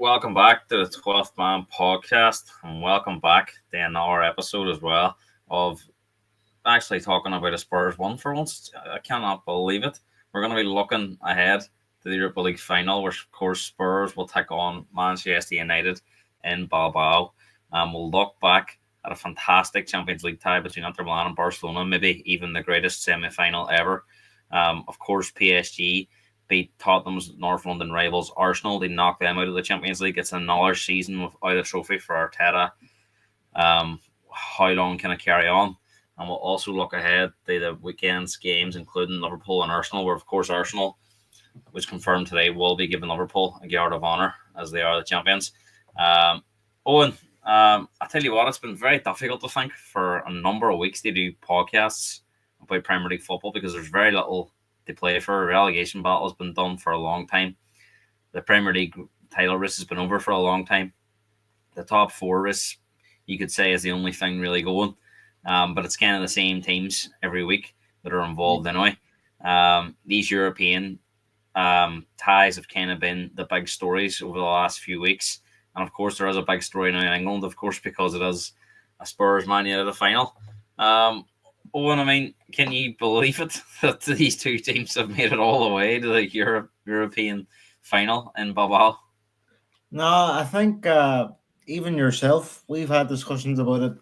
welcome back to the 12th Man podcast, and welcome back to another episode as well of actually talking about a Spurs one for once. I cannot believe it. We're going to be looking ahead to the Europa League final, where, of course, Spurs will take on Manchester United in Bilbao. We'll look back at a fantastic Champions League tie between Inter Milan and Barcelona, maybe even the greatest semi-final ever. Of course, PSG beat Tottenham's North London rivals Arsenal. They knocked them out of the Champions League. It's another season without a trophy for Arteta. How long can it carry on? And we'll also look ahead to the weekend's games, including Liverpool and Arsenal, where, of course, Arsenal, which confirmed today, will be giving Liverpool a guard of honour as they are the champions. Owen, I tell you what, it's been very difficult to think for a number of weeks to do podcasts about Premier League football because there's very little to play for. A relegation battle has been done for a long time. The Premier League title race has been over for a long time. The top four race, you could say, is the only thing really going. But it's kind of the same teams every week that are involved anyway. These European ties have kind of been the big stories over the last few weeks. And of course, there is a big story now in England, of course, because it is a Spurs Man United final. Owen, I mean, can you believe it that these two teams have made it all the way to the European final in Bilbao? No, I think even yourself, we've had discussions about it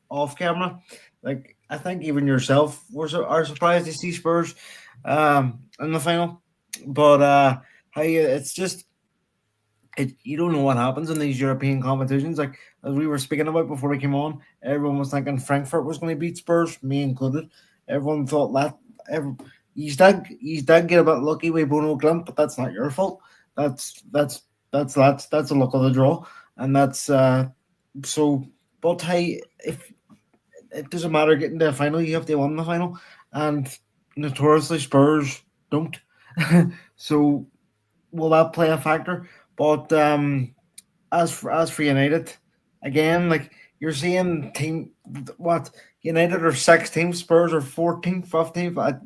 off camera. Like, I think even yourself are surprised to see Spurs in the final. But it's just you don't know what happens in these European competitions. Like as we were speaking about before we came on, everyone was thinking Frankfurt was going to beat Spurs, me included. Everyone thought that. You did get a bit lucky with Bono Glimp, but that's not your fault. That's a luck of the draw, and that's so. But hey, if it doesn't matter getting to the final, you have to win the final, and notoriously Spurs don't. So will that play a factor? But as for United, again, like you're seeing team what United are 16th, Spurs are 14th, 15th,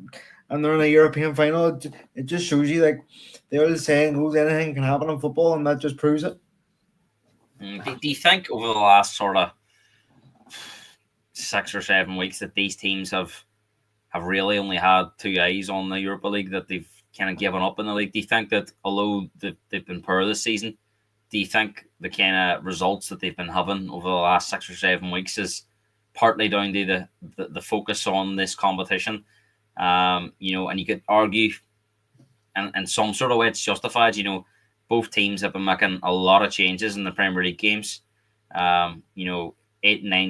and they're in a European final. It just shows you like the old saying goes, anything can happen in football, and that just proves it. Do you think over the last sort of 6 or 7 weeks that these teams have really only had two eyes on the Europa League, that they've kind of given up in the league? Do you think that although they've been poor this season, do you think the kind of results that they've been having over the last 6 or 7 weeks is partly down to the focus on this competition? And you could argue, and some sort of way it's justified. Both teams have been making a lot of changes in the Premier League games. 8-9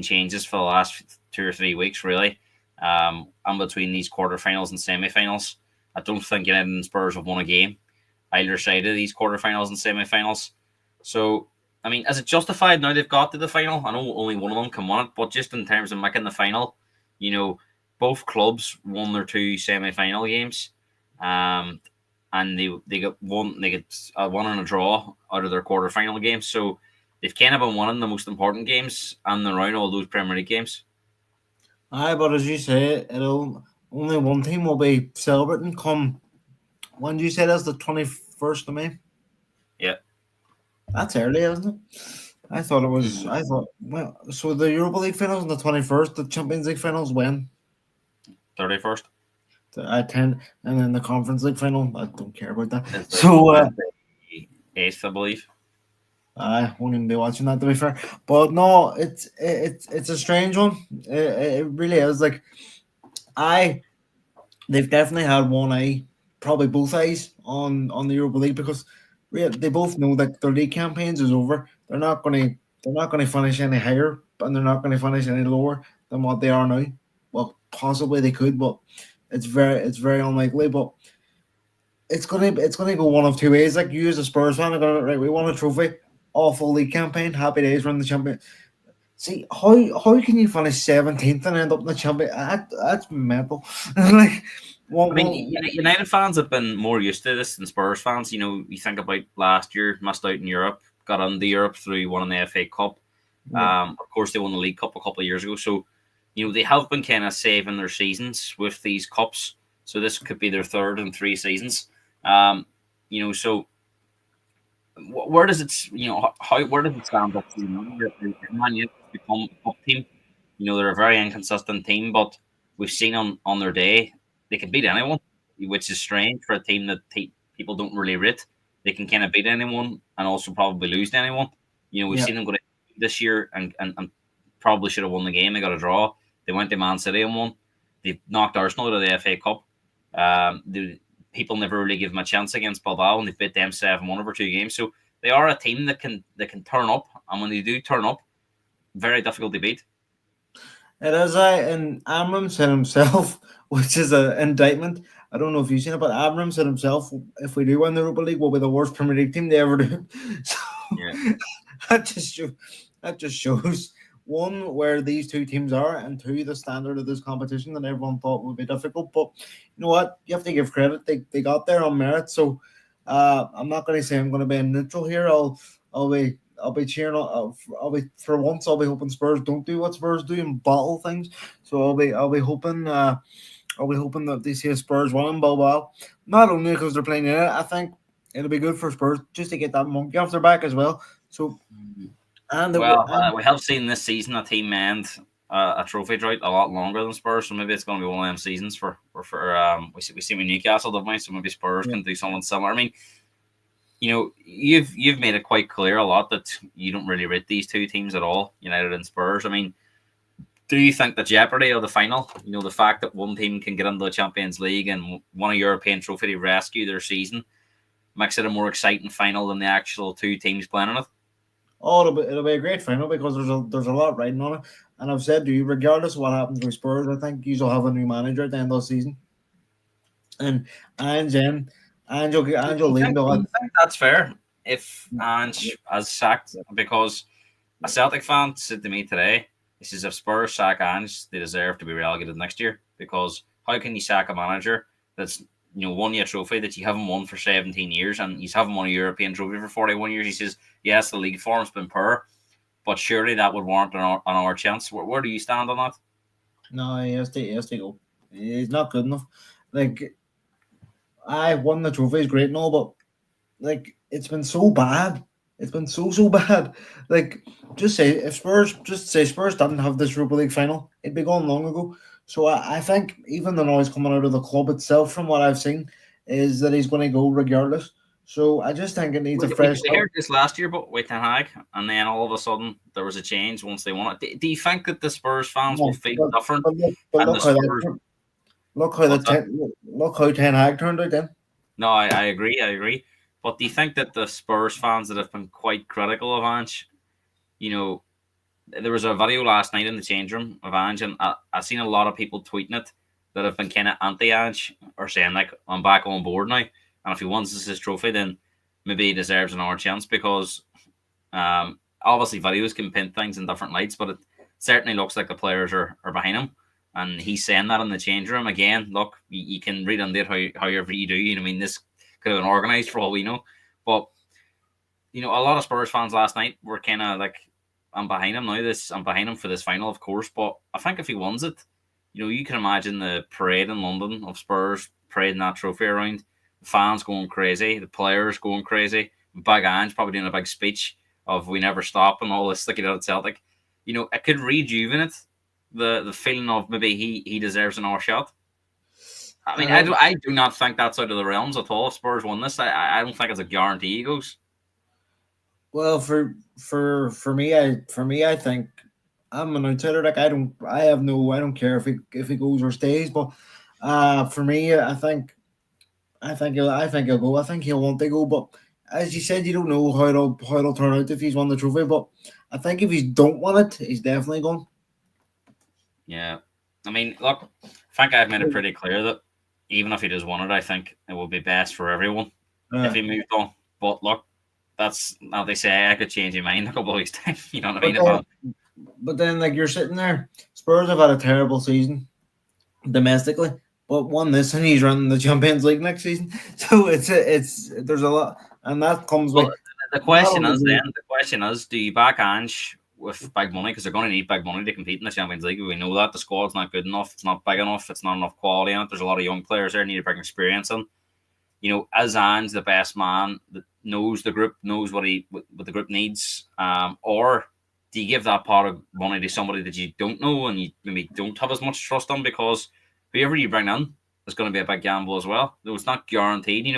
changes for the last 2 or 3 weeks, really. And between these quarterfinals and semi-finals, I don't think United and Spurs have won a game either side of these quarterfinals and semi-finals. So, I mean, is it justified now they've got to the final? I know only one of them can win it, but just in terms of making the final, both clubs won their two semi-final games, and they got one. They get one and a draw out of their quarterfinal games. So they've kind of been winning the most important games and the round all those Premier League games. Aye, but as you say, it'll only one team will be celebrating come. When do you say that's the 21st of May? Yeah. That's early, isn't it? I thought it was. I thought so the Europa League finals on the 21st. The Champions League finals when 31st. At 10, and then the Conference League final. I don't care about that. It's So the 8th, I believe. I won't even be watching that, to be fair. But no, it's a strange one. It really is. Like they've definitely had one eye, probably both eyes on the Europa League because they both know that their league campaigns is over. They're not gonna finish any higher, and they're not gonna finish any lower than what they are now. Well, possibly they could, but it's very unlikely. But it's gonna go one of two ways. Like you as a Spurs fan are gonna right, we won a trophy, awful league campaign, happy days, run the champion. See how can you finish 17th and end up in the champion? That's mental. Like I mean, United fans have been more used to this than Spurs fans. You think about last year, missed out in Europe, got into Europe through winning the FA Cup. Of course, they won the League Cup a couple of years ago. So, they have been kind of saving their seasons with these cups. So this could be their third in 3 seasons. So Where does it, how where does it stand up to Man United become a top team? They're a very inconsistent team, but we've seen on their day they can beat anyone, which is strange for a team that people don't really rate. They can kind of beat anyone and also probably lose to anyone. We've Yeah, seen them go to this year and probably should have won the game. They got a draw. They went to Man City and won. They knocked Arsenal out of the FA Cup. The people never really give them a chance against Bilbao, and they beat them 7-1 over 2 games. So they are a team that can turn up, and when they do turn up, very difficult to beat. it is. And Amram said himself, which is an indictment. I don't know if you've seen it, but Amram said himself, if we do win the Europa League, we'll be the worst Premier League team they ever do. So Yeah. that just show, that just shows one where these two teams are, and two the standard of this competition that everyone thought would be difficult. But you know what? You have to give credit; they got there on merit. So I'm not going to say I'm going to be in neutral here. I'll be cheering. I'll be for once. I'll be hoping Spurs don't do what Spurs do and bottle things. So I'll be hoping. I'll be hoping that they see a Spurs win in Bilbao. Not only because they're playing in it, I think it'll be good for Spurs just to get that monkey off their back as well. So and it, Well, and we have seen this season a team end a trophy drought a lot longer than Spurs, so maybe it's going to be one of them seasons for we see with Newcastle, don't we? So maybe Spurs yeah. can do something similar. I mean, you've made it quite clear a lot that you don't really rate these two teams at all, United and Spurs. I mean, do you think the jeopardy of the final, the fact that one team can get into the Champions League and won a European trophy to rescue their season, makes it a more exciting final than the actual two teams playing in it? Oh, it'll be a great final because there's a lot riding on it. And I've said to you, regardless of what happens with Spurs, I think you'll have a new manager at the end of the season. And Ange Ange will lead Do the you think that's fair if Ange has sacked? Because a Celtic fan said to me today, he says if Spurs sack Ange, they deserve to be relegated next year. Because how can you sack a manager that's won you a trophy that you haven't won for 17 years and you haven't won a European trophy for 41 years? He says, yes, the league form's been poor, but surely that would warrant an hour chance. Where do you stand on that? No, he has to go. He's not good enough. Like I won the trophy is great and all, but like it's been so bad. It's been so bad. Like just say Spurs didn't have this Europa League final, it'd be gone long ago. So I think even the noise coming out of the club itself, from what I've seen, is that he's going to go regardless. So I just think it needs a fresh We start. heard this last year, but with Ten Hag, and then all of a sudden there was a change once they won it. Do you think that the Spurs fans will No, feel but, different? but And the look how Spurs, what's that? look how Ten Hag turned out then. No, I agree, I agree. But do you think that the Spurs fans that have been quite critical of Ange, you know, there was a video last night in the change room of Ange, and I've seen a lot of people tweeting it that have been kind of anti Ange or saying like I'm back on board now, and if he wins his trophy, then maybe he deserves another chance because obviously videos can paint things in different lights, but it certainly looks like the players are behind him. And he's saying that in the change room again. Look, you can read on it however you do. I mean, this could have been organised for all we know. But a lot of Spurs fans last night were kind of like, I'm behind him now. I'm behind him for this final, of course. But I think if he wins it, you can imagine the parade in London of Spurs parading that trophy around, the fans going crazy, the players going crazy. Big Ange probably doing a big speech of "We never stop" and all this sticking out at Celtic. It could rejuvenate the feeling of maybe he deserves another shot. I mean, I Um, do I do not think that's out of the realms at all. If Spurs won this, I don't think it's a guarantee he goes. well, for me, I think I'm an outsider. Like I don't care if he goes or stays. But for me, I think he'll go. I think he'll want to go. But as you said, you don't know how it'll turn out if he's won the trophy. But I think if he don't want it, he's definitely gone. Yeah, I mean, look, I think I've made it pretty clear that even if he does want it, I think it will be best for everyone if Uh, he moved on. But look, that's now they say I could change your mind in a couple of weeks' time. You know what I but mean? then, but then, like you're sitting there, Spurs have had a terrible season domestically, but won this, and he's running the Champions League next season. So it's there's a lot, and that comes Well, with the not question is only then the question is, do you back Ange with big money because they're going to need big money to compete in the Champions League? We know that the squad's not good enough. It's not big enough. It's not enough quality in it. There's a lot of young players there need to bring experience in. Is Ange the best man knows the group, knows what the group needs, or do you give that pot of money to somebody that you don't know and you maybe don't have as much trust on, because whoever you bring in is going to be a big gamble as well. Though it's not guaranteed.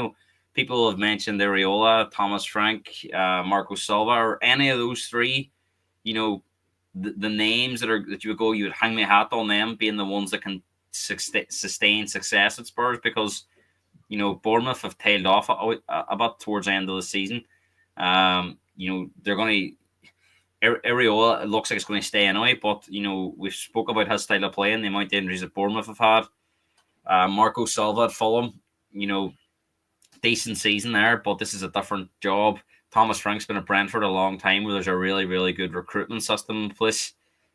People have mentioned Areola, Thomas Frank, Marco Silva, or any of those three. You know, the names that you would go, you would hang my hat on them being the ones that can sustain success at Spurs, because Bournemouth have tailed off a bit towards the end of the season. They're going to Areola. It looks like it's going to stay anyway, but we've spoke about his style of play and the amount of injuries that Bournemouth have had. Marco Silva at Fulham, decent season there, but this is a different job. Thomas Frank's been at Brentford a long time, where there's a really, really good recruitment system in place.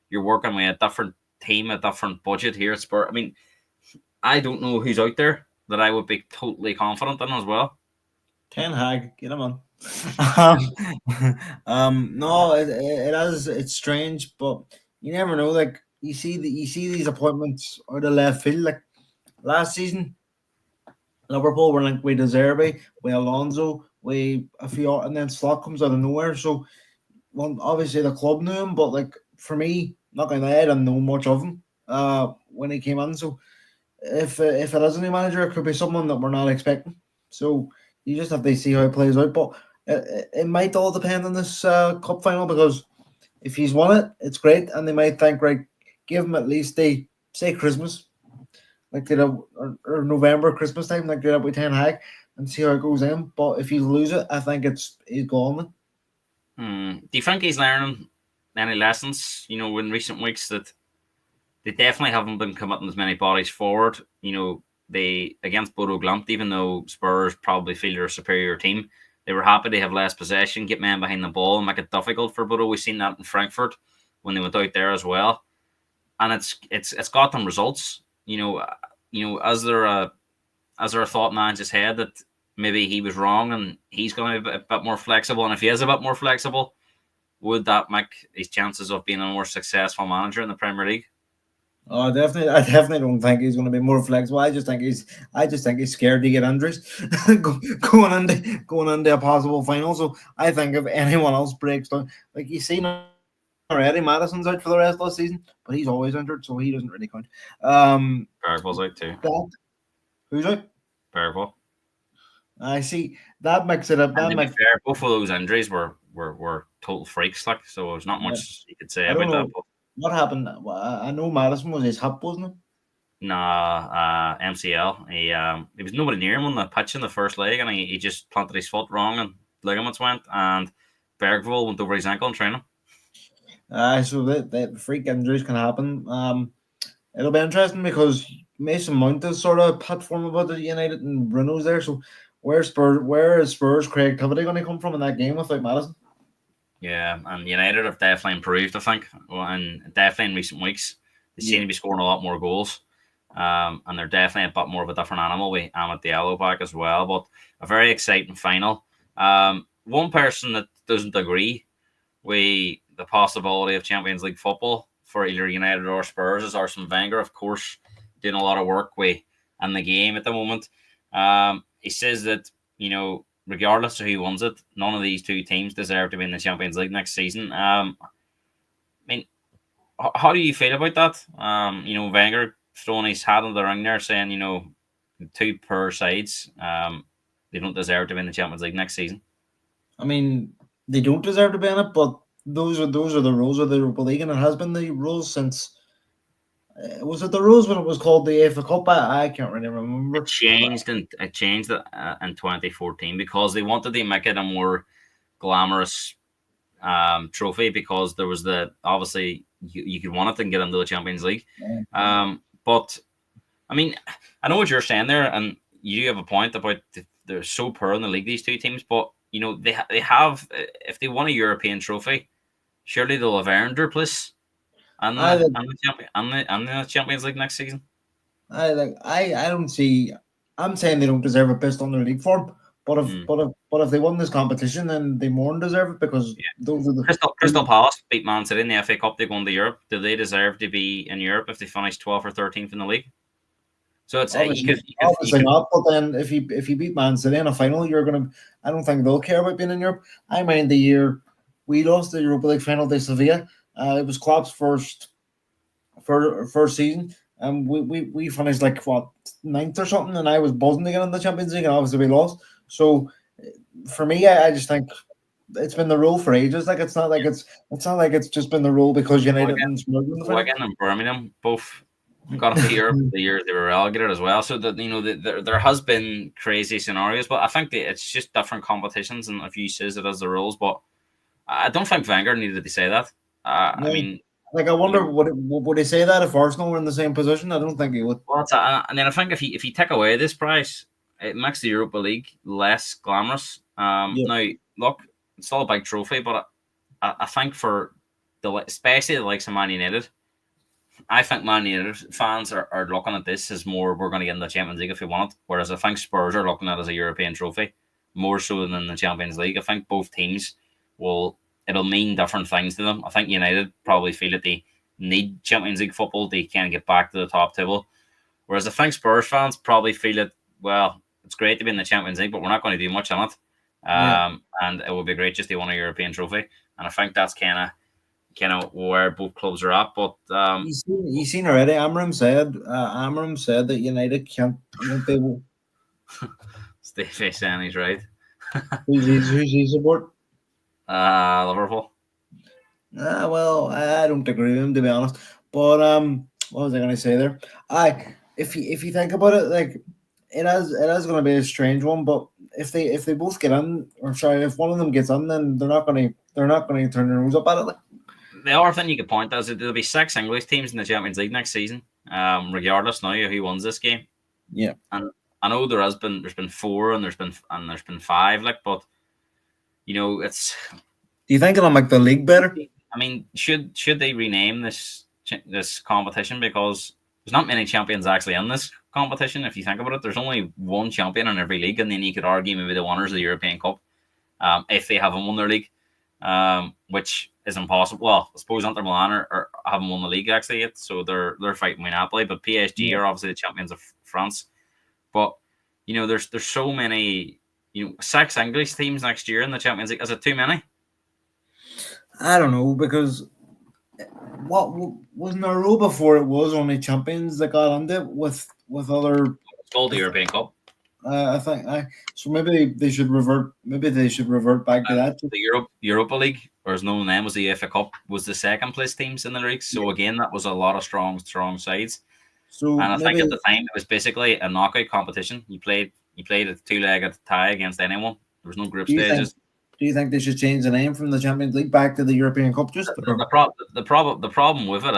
You're working with a different team, a different budget here at Spurs. I mean, I don't know who's out there that I would be totally confident in as well. Ten Hag, get him on. No, it's strange, but you never know. Like you see these appointments out of left field. Like last season, Liverpool were linked with De Zerbi, with Alonso, with a few, and then Slot comes out of nowhere. So, well, obviously the club knew him, but like for me, not gonna lie, I didn't know much of him when he came in. So if it is a new manager, it could be someone that we're not expecting. So you just have to see how it plays out. But it might all depend on this cup final, because if he's won it, it's great, and they might think, right, give him at least say Christmas, like they did, or November, Christmas time, like they did with Ten Hag, and see how it goes in. But if you lose it, I think he's gone. Do you think he's learning any lessons, in recent weeks, that they definitely haven't been committing as many bodies forward? They, against Bodo Glimt, even though Spurs probably feel they're a superior team, they were happy to have less possession, get men behind the ball, and make it difficult for Bodo. We've seen that in Frankfurt when they went out there as well, and it's got them results. As there a thought in man's head that maybe he was wrong and he's going to be a bit more flexible, and if he is a bit more flexible, would that make his chances of being a more successful manager in the Premier League? Oh, definitely. I definitely don't think he's going to be more flexible. I just think he's scared to get injuries going into a possible final. So I think if anyone else breaks down, like you've seen already, Madison's out for the rest of the season, but he's always injured, so he doesn't really count. Bergvall's out too. Who's out? Bergvall. I see. That makes it up. And to be fair, both of those injuries were total freaks, like, so there's not much you could say about that. But what happened? I know Madison was his hip, wasn't it? Nah, MCL. He was nobody near him on the pitch in the first leg, and he just planted his foot wrong, and ligaments went, and Bergvall went over his ankle in training. So that freak injuries can happen. It'll be interesting because Mason Mount is sort of platform about the United, and Bruno's there. So where is Spurs' creativity going to come from in that game without Madison? Yeah, and United have definitely improved, I think, and definitely in recent weeks they seem to be scoring a lot more goals. And they're definitely a bit more of a different animal with Amad Diallo back as well. But a very exciting final. One person that doesn't agree with the possibility of Champions League football for either United or Spurs is Arsene Wenger, of course, doing a lot of work with in the game at the moment. He says that, regardless of who wins it, none of these two teams deserve to be in the Champions League next season. I mean, how do you feel about that? Wenger throwing his hat in the ring there, saying, two per sides, they don't deserve to be in the Champions League next season. I mean, they don't deserve to be in it, but those are the rules of the Europa League, and it has been the rules since. Was it the rules when it was called the FA Cup? I can't really remember. It changed in 2014 because they wanted to make it a more glamorous trophy, because there was obviously you could win it and get into the Champions League. But I mean, I know what you're saying there, and you have a point about they're so poor in the league, these two teams. But they have, if they won a European trophy, surely they'll have earned their place and the Champions League next season. I don't see. I'm saying they don't deserve it based on their league form. But if they won this competition, then they more than deserve it, because those are the Crystal Palace beat Man City in the FA Cup. They go to Europe. Do they deserve to be in Europe if they finish 12th or 13th in the league? So it's Obviously, you obviously could not. But then if you beat Man City in a final, you're gonna. I don't think they'll care about being in Europe. I mind the year we lost the Europa League final to Sevilla. It was Klopp's first season, and we finished like what ninth or something, and I was buzzing to get in the Champions League, and obviously we lost. So for me, I just think it's been the rule for ages. Like it's not like it's just been the rule because United Wigan, and Spurs in the final. Wigan and Birmingham both got into Europe the years they were relegated as well. So that there has been crazy scenarios, but I think that it's just different competitions, and a few says it as the rules. But I don't think Wenger needed to say that. I No, mean, like I you wonder know, would he say that if Arsenal were in the same position? I don't think he would. well, and then I think if you take away this price, it makes the Europa League less glamorous. Yeah, Now look, it's still a big trophy, but I think for especially the likes of Man United, I think Man United fans are looking at this as more we're going to get in the Champions League if we want it, whereas I think Spurs are looking at it as a European trophy more so than the Champions League. I think both teams will it'll mean different things to them. I think United probably feel that they need Champions League football to kind of get back to the top table, whereas I think Spurs fans probably feel that well, it's great to be in the Champions League, but we're not going to do much in it, yeah. and it would be great just to win a European trophy, and I think that's kind of where both clubs are at, but. You seen already. Amram said that United won't be able. Stevie saying he's right. Who's he support? Liverpool. Well, I don't agree with him to be honest. But what was I going to say there? I if you think about it, like it is going to be a strange one. But if they both get in, or sorry, if one of them gets in, then they're not going to turn their nose up at it. Like, The other thing you could point out is that there'll be 6 English teams in the Champions League next season, regardless now of who wins this game. yeah. And I know there's been four and there's been five, like, but it's. Do you think it'll make the league better? I mean, should they rename this competition because there's not many champions actually in this competition. If you think about it, there's only one champion in every league, and then you could argue maybe the winners of the European Cup, if they haven't won their league, which is impossible. Well, I suppose Inter Milan haven't won the league actually yet, so they're fighting Napoli. But PSG Yeah. are obviously the champions of France. But there's so many 6 English teams next year in the Champions League. Is it too many? I don't know because what wasn't there a rule before it was only champions that got on it with other. It's called the European Cup. I think so. Maybe they should revert. Maybe they should revert back to that. The Europa League, or as known then was the FA Cup, was the second place teams in the league. So again, that was a lot of strong sides. So And I think maybe at the time it was basically a knockout competition. You played a 2-legged tie against anyone. There was no group do you think stages. do you think they should change the name from the Champions League back to the European Cup? Just The problem with it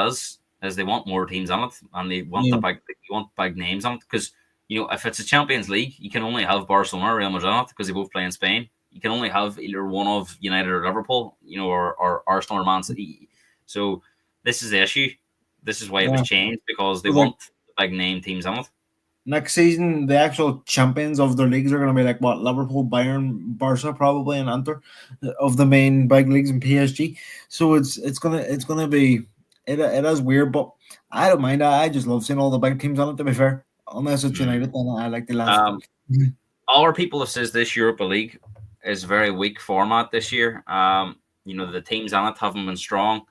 is they want more teams on it, and they want yeah, big names on it because if it's a Champions League, you can only have Barcelona or Real Madrid on it because they both play in Spain. You can only have either one of United or Liverpool, or Arsenal or Man City. So this is the issue. This is why it was yeah. changed because they So like want big name teams on it. next season, the actual champions of their leagues are going to be like what Liverpool, Bayern, Barca, probably, and Inter of the main big leagues in PSG. So it's gonna be it is weird, but I don't mind. I just love seeing all the big teams on it. To be fair, unless it's Mm. United, then I like the last. Um, Other people have says this Europa League is very weak format this year. The teams on it haven't been strong.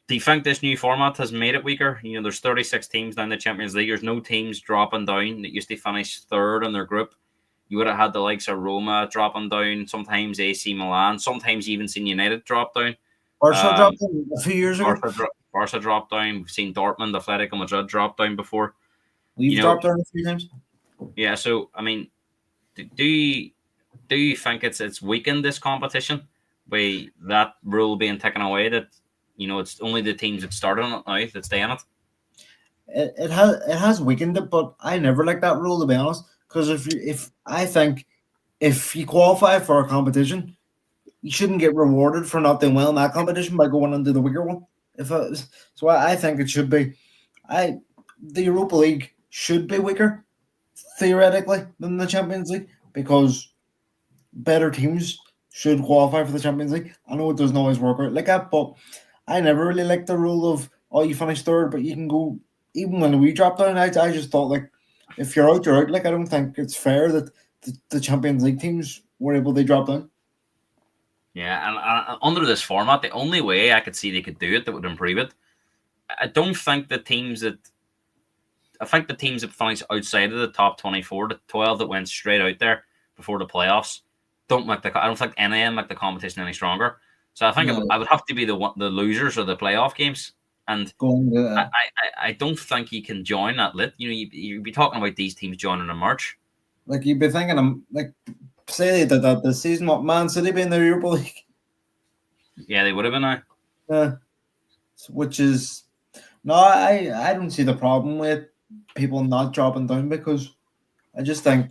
Do you think this new format has made it weaker? There's 36 teams now in the Champions League. There's no teams dropping down that used to finish third in their group. You would have had the likes of Roma dropping down, sometimes AC Milan, sometimes even seen United drop down. Barca Um, dropped them a few years ago. Barca dropped down. We've seen Dortmund, Atletico Madrid drop down before. We've You know, dropped down a few times. yeah. So I mean, do you think it's weakened this competition by that rule being taken away? That it's only the teams that started on it now that stay in it. It has weakened it, but I never liked that rule to be honest. Because if I think if you qualify for a competition, you shouldn't get rewarded for not doing well in that competition by going into the weaker one. So I think it should be. The Europa League should be weaker theoretically than the Champions League because better teams should qualify for the Champions League. I know it doesn't always work out like that, but I never really liked the rule of you finish third, but you can go even when we dropped down, I just thought like if you're out, you're out. Like I don't think it's fair that the Champions League teams were able to drop down. Yeah, and under this format, the only way I could see they could do it that would improve it, I don't think the teams that I think the teams that finish outside of the top 24, the 12 that went straight out there before the playoffs, don't make the. I don't think any of them make the competition any stronger. So I think No, I would have to be the losers of the playoff games, and going I, to I don't think you can join that lit. You'd be talking about these teams joining in March. like you'd be thinking, like say they did that this season, what Man City be in the Europa League, Yeah, they would have been now. uh, which is no, I don't see the problem with people not dropping down because I just think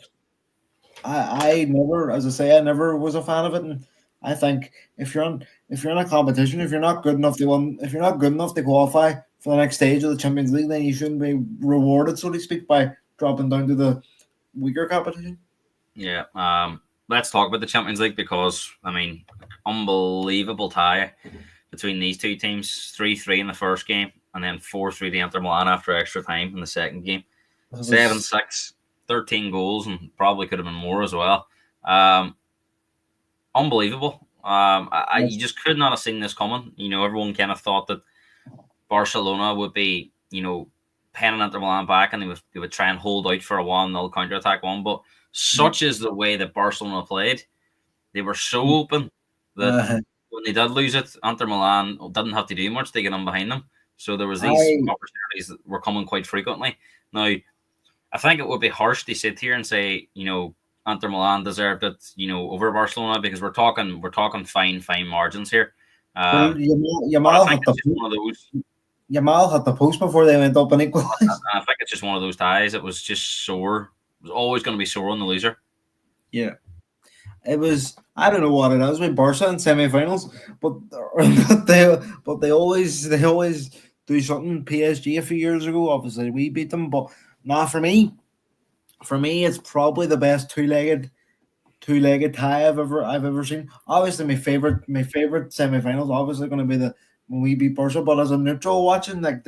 I never, as I say, I never was a fan of it, and I think if you're in a competition, if you're not good enough to win, if you're not good enough to qualify for the next stage of the Champions League, then you shouldn't be rewarded, so to speak, by dropping down to the weaker competition. Yeah. Let's talk about the Champions League because I mean, unbelievable tie between these two teams. 3-3 in the first game, and then 4-3 to Inter Milan after extra time in the second game. It Seven was six, 13 goals, and probably could have been more as well. Um, Unbelievable. You yes, just could not have seen this coming. Everyone kind of thought that Barcelona would be, penning Inter Milan back, and they would try and hold out for a 1-0 counter attack one. But such is the way that Barcelona played, they were so open that uh, when they did lose it, Inter Milan didn't have to do much to get in behind them. So there was these I opportunities that were coming quite frequently. Now, I think it would be harsh to sit here and say, Inter Milan deserved it, over Barcelona because we're talking fine margins here. well, But I think it's just one of those. Yamal had the post before they went up and equalised. I think it's just one of those ties. It was just sore. It was always going to be sore on the loser. Yeah. It was I don't know what it is with Barca in semi-finals, but they always do something. PSG a few years ago, obviously we beat them, but nah, for me it's probably the best two-legged tie I've ever seen. Obviously, my favorite semi-finals obviously going to be the when we beat Barca, but as a neutral watching like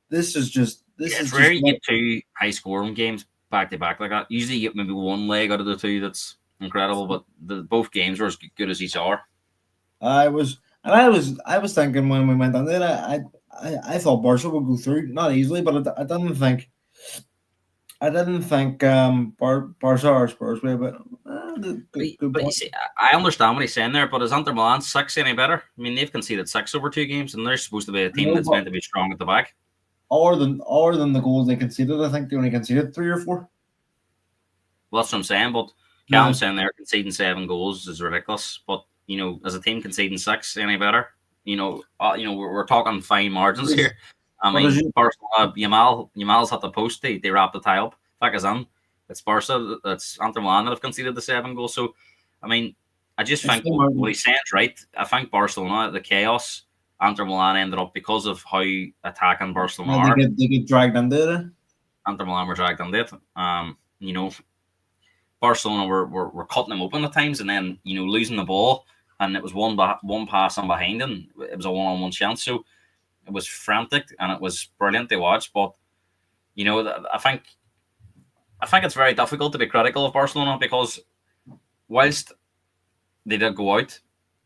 this is just this Yeah, is it's rare just you what get two high scoring games back to back like that. Usually you get maybe one leg out of the two that's incredible, but both games were as good as each other. I was thinking when we went on there, I thought Barca would go through not easily, but I didn't think Barca or Spurs were, but But, good but you point. see, I understand what he's saying there, but is Inter Milan six any better? I mean, they've conceded six over two games, and they're supposed to be a team No, that's but meant to be strong at the back. other than the goals they conceded, I think they only conceded three or four. Well, that's what I'm saying. But Uh, Callum saying they're conceding seven goals is ridiculous. But as a team conceding six, any better? We're talking fine margins is here. I what is mean, you? Barcelona, Yamal's at the post. They wrapped the tie up. Back is in. It's Barca. It's Inter Milan that have conceded the seven goals. So, I mean, I just It's think fine what margins. he's saying is right. I think Barcelona, the chaos, Inter Milan ended up because of how attacking Barcelona Yeah, they are. get they get dragged into it. Inter Milan were dragged into it. Barcelona were cutting them open at times, and then losing the ball, and it was one pass on behind, and it was a one-on-one chance. So it was frantic, and it was brilliant to watch. But I think it's very difficult to be critical of Barcelona because whilst they did go out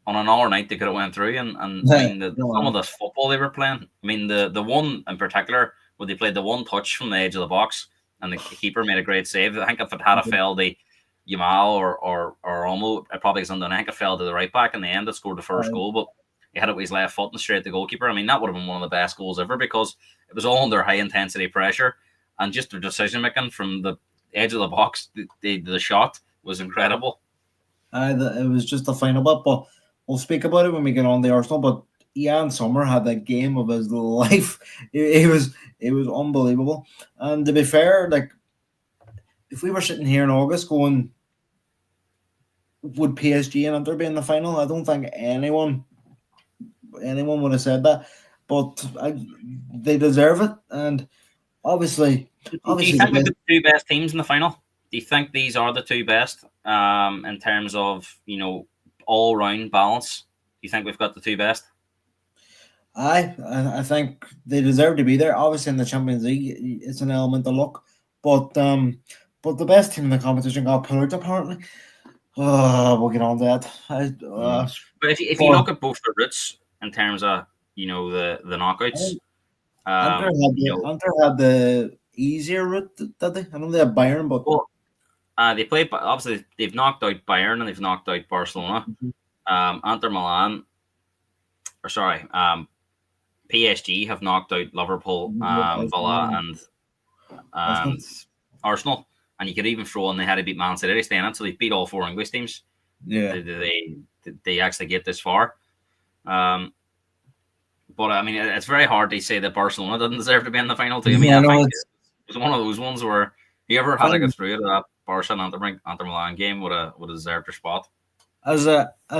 on another night, they could have went through, and I mean some of No, this football they were playing. I mean the one in particular where they played the one touch from the edge of the box, and the keeper made a great save. I think if it had a fell the Yamal or Olmo, it probably isn't done. I think it fell to the right back in the end that scored the first uh, goal, but he had it with his left foot and straight to the goalkeeper. I mean, that would have been one of the best goals ever because it was all under high intensity pressure and just their decision making from the edge of the box. The shot was incredible. it was just a final bit, but we'll speak about it when we get on the Arsenal. But Ian Sommer had that game of his life. It was unbelievable. And to be fair, like if we were sitting here in August going, would PSG and Inter be in the final? I don't think anyone would have said that. But they deserve it, and obviously, Do you obviously the think we've best. got the two best teams in the final? Do you think these are the two best in terms of all round balance? Do you think we've got the two best? I think they deserve to be there. Obviously, in the Champions League, it's an element of luck, but the best team in the competition got put out apparently. We'll get on to that. Mm. But if you But look at both the routes in terms of the knockouts, Inter you know, Had the easier route, did they? I know they have Bayern, but well, they play. Obviously, they've knocked out Bayern and they've knocked out Barcelona. Inter Milan, or sorry, PSG have knocked out Liverpool, Villa, Arsenal. and Arsenal. And you could even throw in they had to beat Man City to stay in it, so they beat all four English teams. Yeah, They actually get this far. Um, but I mean, it's very hard to say that Barcelona doesn't deserve to be in the final too. I mean, I I know think it's. it was one of those ones where whoever I had to go think through to that Barca and Inter Milan game would have deserved their spot. as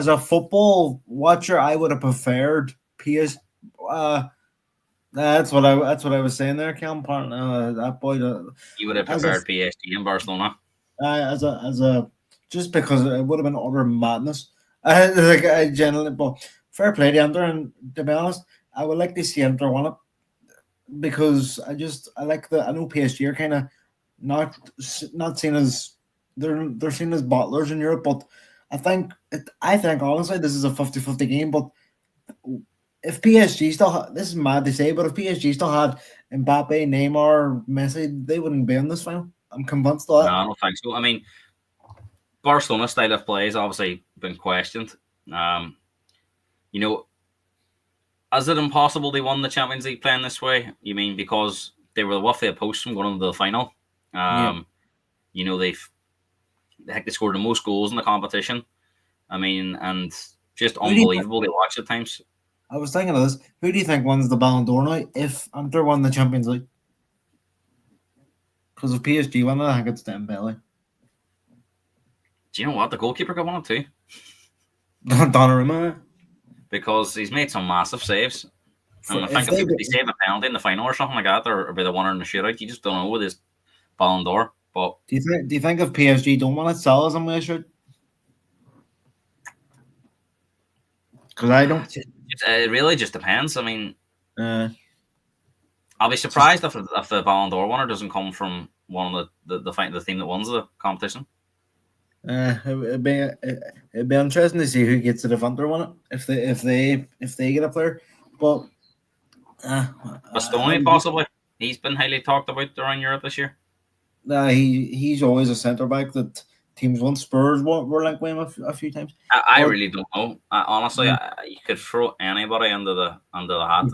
a football watcher, I would have preferred PS. Uh, that's what I was saying there, Cam. That boy. You would have As a preferred PSG and Barcelona. as a just because it would have been utter madness. I generally, but fair play to Inter, and to be honest, I would like to see Inter win it because I like I know PSG are kind of not seen as they're seen as bottlers in Europe, but I think honestly this is a 50-50 game. But if PSG this is mad to say, but if PSG still had Mbappe, Neymar, Messi, they wouldn't be in this final. I'm convinced of No, that. I don't think so. I mean, Barcelona's style of play has obviously been questioned. Um, you know, is it impossible they won the Champions League playing this way? You mean because they were with their post from going into the final? Yeah. Um, they've they scored the most goals in the competition. I mean, and just Who do you unbelievable to watch at times. I was thinking of this. Who do you think wins the Ballon d'Or now if Inter won the Champions League? Because if PSG win it, I think it's Dembele. Do you know what? The goalkeeper got one too Donnarumma. because he's made some massive saves. For And I if think if they they save a penalty in the final or something like that, or be the winner in the shootout, you just don't know with this Ballon d'Or. But do you think if PSG don't want it, Salah's on the should? Because I don't. it really just depends. I mean, Uh, I'll be just surprised if the Ballon d'Or winner doesn't come from one of the team that wins the competition. it'd be interesting to see who gets it if Inter win it. If they get a player, but uh, I Bastoni, think possibly. He's been highly talked about around Europe this year. he's always a centre back that teams want. Spurs were linked with him a few times, I but. really don't know. Honestly, you could throw anybody under the hat.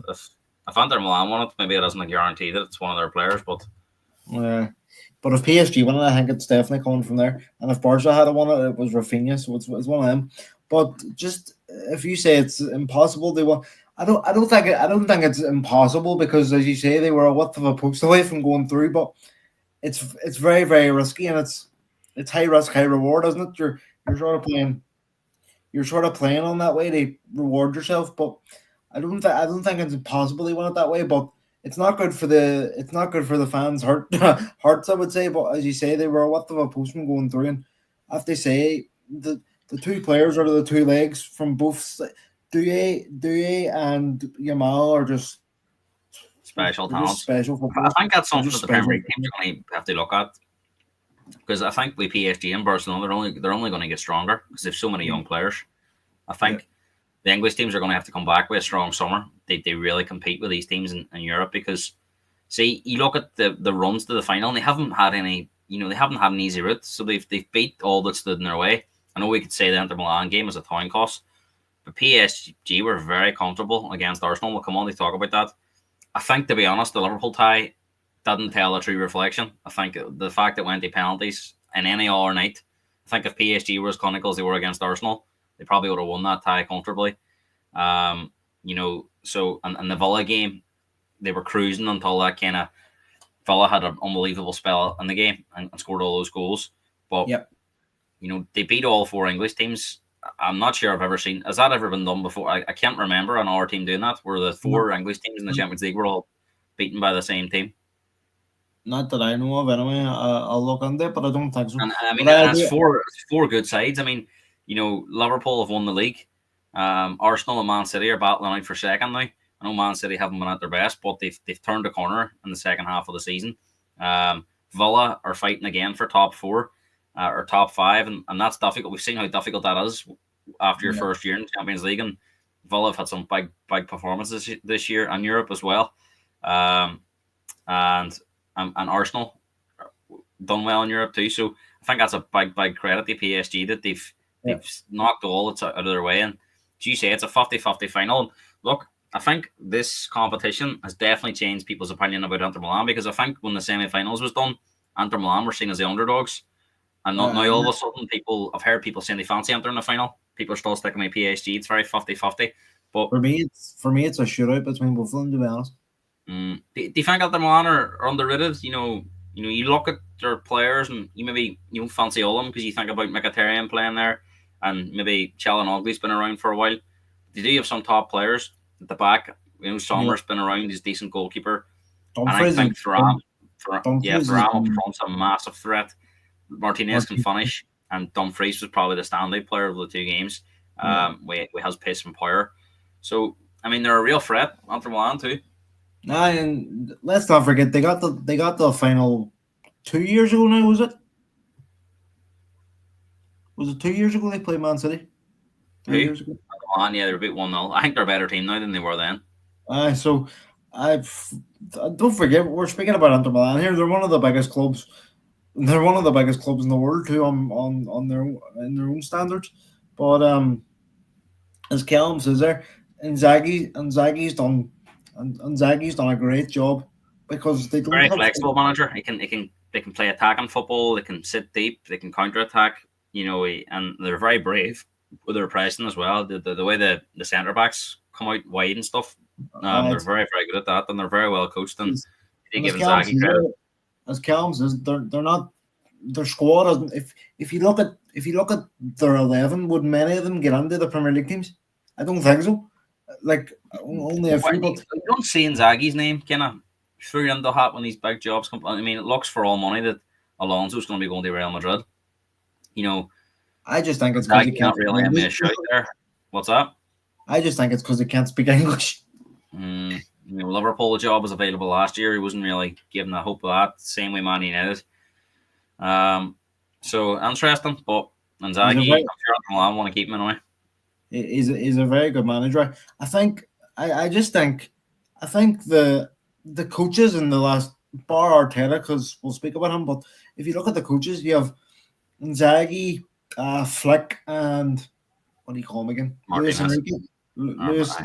If Inter Milan won it, maybe it isn't a guarantee that it's one of their players. But Uh, but if PSG won it, I think it's definitely coming from there. And if Barca had won it, it was Rafinha, so it's one of them. But just if you say it's impossible, they won. I don't think it's impossible because, as you say, they were a width of a post away from going through. But it's very very risky, and it's high risk, high reward, isn't it? You're sort of playing on that way to reward yourself. But I don't think it's impossible they want it that way. But it's not good for the fans' hearts. I would say, but as you say, they were a what of a postman going through, and I have to say the two players are the two legs from both. Douye and Yamal are just special they're just talents. special I footballers. think that's They're something just that the Premier special. League teams are going to have to look at because I think with PSG and Barcelona, they're only going to get stronger because they've so many young players. I Yeah, think the English teams are going to have to come back with a strong summer. They really compete with these teams in Europe because see, you look at the runs to the final, and they haven't had any. They haven't had an easy route, so they've beat all that stood in their way. I know we could say the Inter Milan game was a town cost, but PSG were very comfortable against Arsenal. We'll come on to talk about that. I think, to be honest, the Liverpool tie didn't tell a true reflection. I think the fact that went to penalties in any other night, I think if PSG were as clinical as they were against Arsenal, they probably would have won that tie comfortably. So and the Villa game, they were cruising until that kind of Villa had an unbelievable spell in the game and scored all those goals. But yep. they beat all four English teams. I'm not sure I've ever seen. Has that ever been done before? I can't remember an our team doing that, where the No, four English teams in the Champions League were all beaten by the same team. not that I know of. Anyway, I'll look on there, but I don't think so. And I But mean, I and it's agree. four good sides. I mean, Liverpool have won the league. Arsenal and Man City are battling out for second now. I know Man City haven't been at their best, but they've turned a corner in the second half of the season. Villa are fighting again for top four or top five, and that's difficult. We've seen how difficult that is after your Yeah. first year in the Champions League, and Villa have had some big performances this year in Europe as well. Um, and Arsenal done well in Europe too. So I think that's a big credit to PSG that Yeah. they've knocked all that's out of their way. And as you say, it's a 50-50 final. Look, I think this competition has definitely changed people's opinion about Inter Milan, because I think when the semi-finals was done, Inter Milan were seen as the underdogs. And not now all of a sudden I've heard people saying they fancy Inter in the final. People are still sticking with PSG. It's very 50-50. But For me, it's a shootout between both of them, to be honest. do you think Inter Milan are underrated? You look at their players and you don't fancy all of them because you think about Mkhitaryan playing there, and maybe Çalhanoğlu's been around for a while. They do have some top players at the back. Yeah. Sommer's been around. He's a decent goalkeeper, and I Dumfries think Dumfries Thuram up is front's a massive threat. Martinez can finish, and Dumfries was probably the standout player of the two games. We has pace and power, so I mean they're a real threat. Inter Milan too. And let's not forget they got the final 2 years ago now. Was it? Was it 2 years ago they played Man City? Who? 3 years ago. Milan, yeah, they're about 1-0. I think they're a better team now than they were then. So I don't forget we're speaking about Inter Milan here. They're one of the biggest clubs. They're one of the biggest clubs in the world too on their in their own standards. But as Callum says there, Inzaghi's done a great job because they don't Very have. flexible manager. They can play attacking football. They can sit deep. They can counter attack. And they're very brave with their pressing as well. The way the centre backs come out wide and stuff. They're very very good at that, and they're very well coached. And they And give Inzaghi credit. as Callum says, they're not their squad. If you look at their 11, would many of them get into the Premier League teams? I don't think so. Like only a few. But You don't see Inzaghi's name kind of through in the hat when these big jobs come. I mean, it looks for all money that Alonso's going to be going to Real Madrid. I just think it's because he Inzaghi can't not really having a shout there. What's that? I just think it's because he can't speak English. Liverpool job was available last year. He wasn't really given the hope of that. Same way Man United. So interesting, but Inzaghi, I'm sure Milan want to keep him anyway. He's a very good manager. I just think the coaches in the last bar Arteta, because we'll speak about him. But if you look at the coaches, you have Inzaghi, Flick, and what do you call him again? Luis Enrique. Luis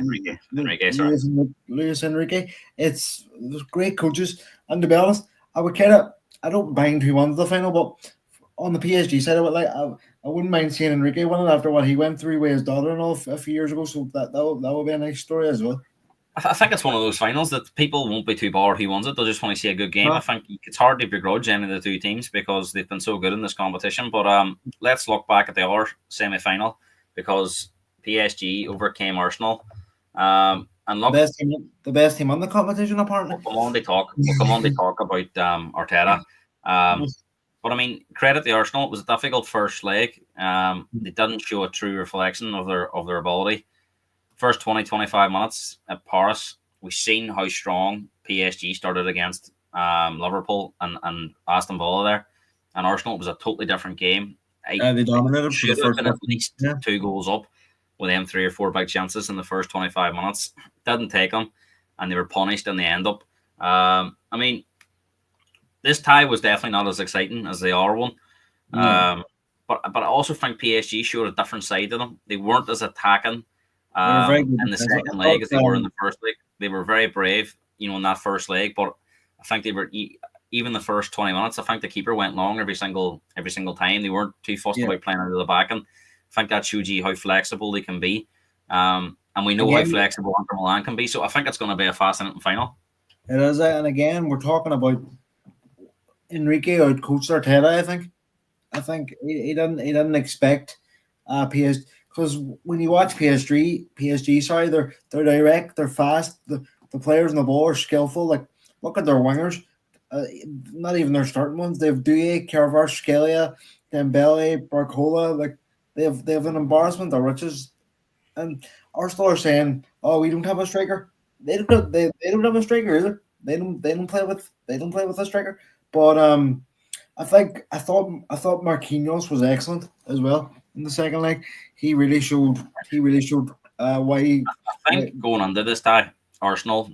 Enrique. It's great coaches, and to be honest, I don't mind who wins the final, but on the PSG side of it, like I wouldn't mind seeing Enrique winning after what he went through with his daughter and all a few years ago. So that would be a nice story as well. I think it's one of those finals that people won't be too bored who wins it. They'll just want to see a good game. I think it's hard to begrudge any of the two teams because they've been so good in this competition. But let's look back at the other semi-final because PSG overcame Arsenal. And look, the best team on the competition, apparently. We'll come on to talk about Arteta. But I mean, credit to Arsenal. It was a difficult first leg. They didn't show a true reflection of their ability. First 20-25 minutes at Paris, we've seen how strong PSG started against Liverpool and Aston Villa there. And Arsenal was a totally different game. They dominated for the first been at least 2 goals up with them 3 or 4 big chances in the first 25 minutes. Didn't take them, and they were punished in the end up. I mean, this tie was definitely not as exciting as the other one. But I also think PSG showed a different side to them. They weren't as attacking in the second leg as they were in the first leg. They were very brave, in that first leg. But I think they were even the first 20 minutes. I think the keeper went long every single time. They weren't too fussed about playing out of the back, and I think that shows you how flexible they can be. And we know how flexible Inter Milan can be. So I think it's going to be a fascinating final. It is, and again, we're talking about Enrique outcoached Arteta. I think he didn't expect PSG, because when you watch PSG, sorry, they're direct, they're fast, the players on the ball are skillful. Like, look at their wingers, not even their starting ones. They have Doué, Kvaratskhelia, Dembele, Barcola. Like, they have an embarrassment of riches, and Arsenal are saying, "Oh, we don't have a striker." they don't have a striker either. They don't play with a striker. But I thought Marquinhos was excellent as well in the second leg. He really showed why I think going into this tie, Arsenal